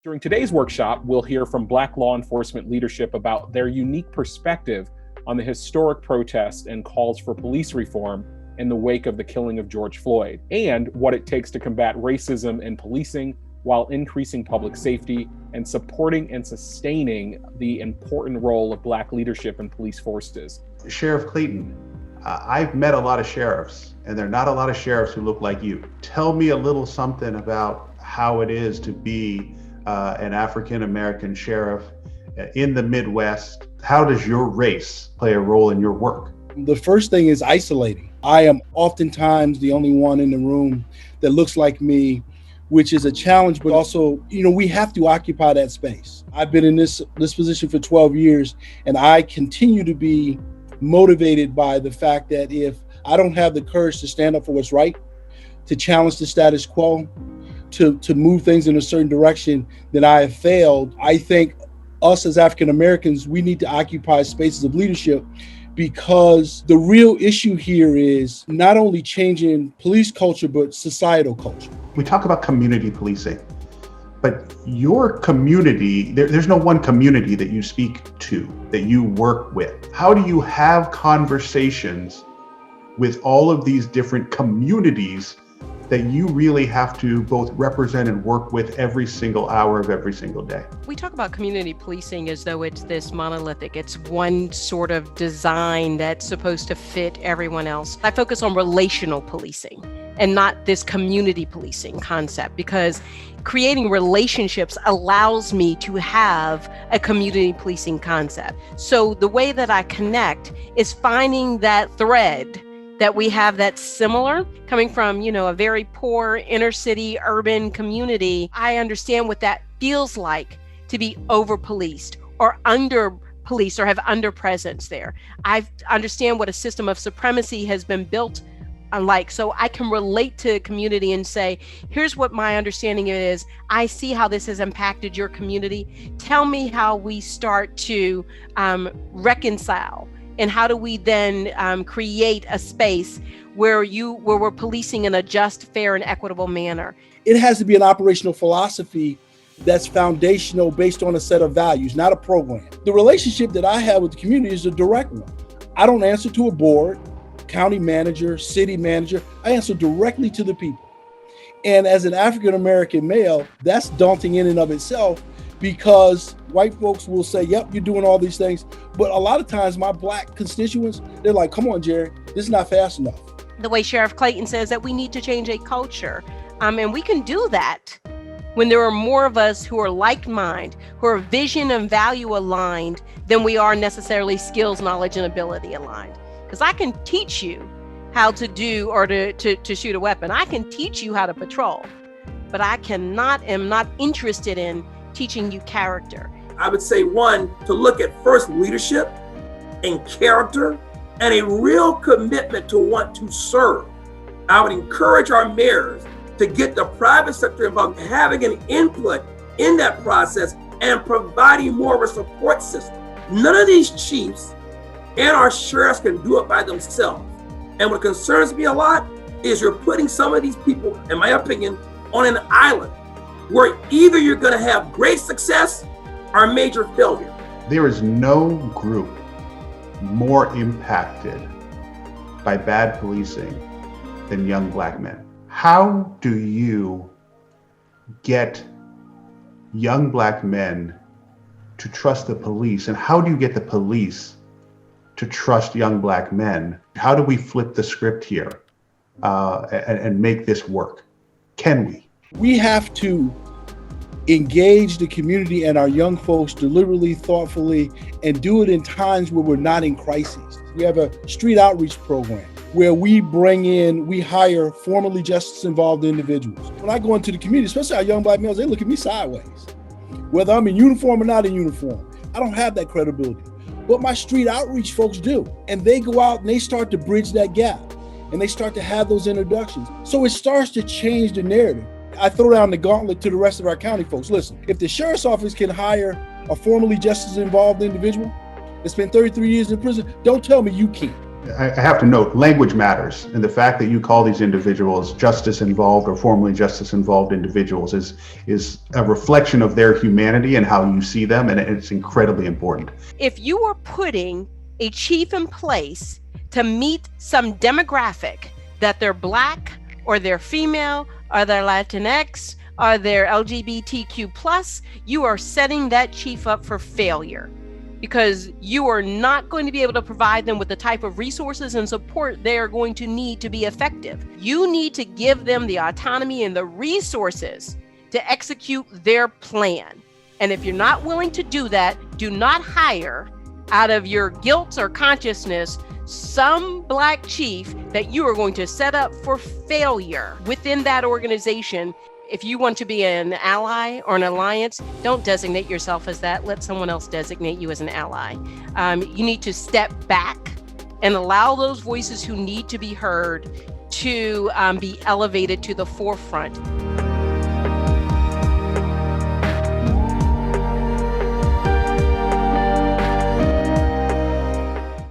During today's workshop, we'll hear from Black law enforcement leadership about their unique perspective on the historic protests and calls for police reform in the wake of the killing of George Floyd, and what it takes to combat racism in policing while increasing public safety and supporting and sustaining the important role of Black leadership in police forces. Sheriff Clayton, I've met a lot of sheriffs, and there are not a lot of sheriffs who look like you. Tell me a little something about how it is to be an African-American sheriff in the Midwest. How does your race play a role in your work? The first thing is isolating. I am oftentimes the only one in the room that looks like me, which is a challenge, but also, we have to occupy that space. I've been in this position for 12 years, and I continue to be motivated by the fact that if I don't have the courage to stand up for what's right, to challenge the status quo, to move things in a certain direction, then I have failed. I think us as African Americans, we need to occupy spaces of leadership, because the real issue here is not only changing police culture, but societal culture. We talk about community policing, but your community, there's no one community that you speak to, that you work with. How do you have conversations with all of these different communities that you really have to both represent and work with every single hour of every single day? We talk about community policing as though it's this monolithic, it's one sort of design that's supposed to fit everyone else. I focus on relational policing and not this community policing concept, because creating relationships allows me to have a community policing concept. So the way that I connect is finding that thread that we have that's similar, coming from, a very poor inner city urban community. I understand what that feels like to be over policed or under policed or have under presence there. I understand what a system of supremacy has been built unlike. So I can relate to community and say, here's what my understanding is. I see how this has impacted your community. Tell me how we start to reconcile. And how do we then create a space where we're policing in a just, fair, and equitable manner? It has to be an operational philosophy that's foundational, based on a set of values, not a program. The relationship that I have with the community is a direct one. I don't answer to a board, county manager, city manager. I answer directly to the people. And as an African-American male, that's daunting in and of itself, because white folks will say, yep, you're doing all these things. But a lot of times my Black constituents, they're like, come on, Jerry, this is not fast enough. The way Sheriff Clayton says that we need to change a culture. And we can do that when there are more of us who are like-minded, who are vision and value aligned, than we are necessarily skills, knowledge, and ability aligned. Because I can teach you how to do or to shoot a weapon. I can teach you how to patrol, but I am not interested in teaching you character. I would say, one, to look at first leadership and character and a real commitment to want to serve. I would encourage our mayors to get the private sector involved, having an input in that process and providing more of a support system. None of these chiefs and our sheriffs can do it by themselves. And what concerns me a lot is you're putting some of these people, in my opinion, on an island where either you're going to have great success or major failure. There is no group more impacted by bad policing than young Black men. How do you get young Black men to trust the police, and how do you get the police to trust young Black men? How do we flip the script here and make this work? Can we? We have to engage the community and our young folks deliberately, thoughtfully, and do it in times where we're not in crises. We have a street outreach program where we hire formerly justice involved individuals. When I go into the community, especially our young Black males, they look at me sideways. Whether I'm in uniform or not in uniform, I don't have that credibility. But my street outreach folks do. And they go out and they start to bridge that gap. And they start to have those introductions. So it starts to change the narrative. I throw down the gauntlet to the rest of our county folks. Listen, if the sheriff's office can hire a formerly justice involved individual that spent 33 years in prison, don't tell me you can't. I have to note, language matters. And the fact that you call these individuals justice involved or formerly justice involved individuals is a reflection of their humanity and how you see them. And it's incredibly important. If you are putting a chief in place to meet some demographic that they're Black or they're female or they're Latinx or they're LGBTQ+, you are setting that chief up for failure, because you are not going to be able to provide them with the type of resources and support they are going to need to be effective. You need to give them the autonomy and the resources to execute their plan. And if you're not willing to do that, do not hire out of your guilt or consciousness some Black chief that you are going to set up for failure within that organization. If you want to be an ally or an alliance, don't designate yourself as that. Let someone else designate you as an ally. You need to step back and allow those voices who need to be heard to be elevated to the forefront.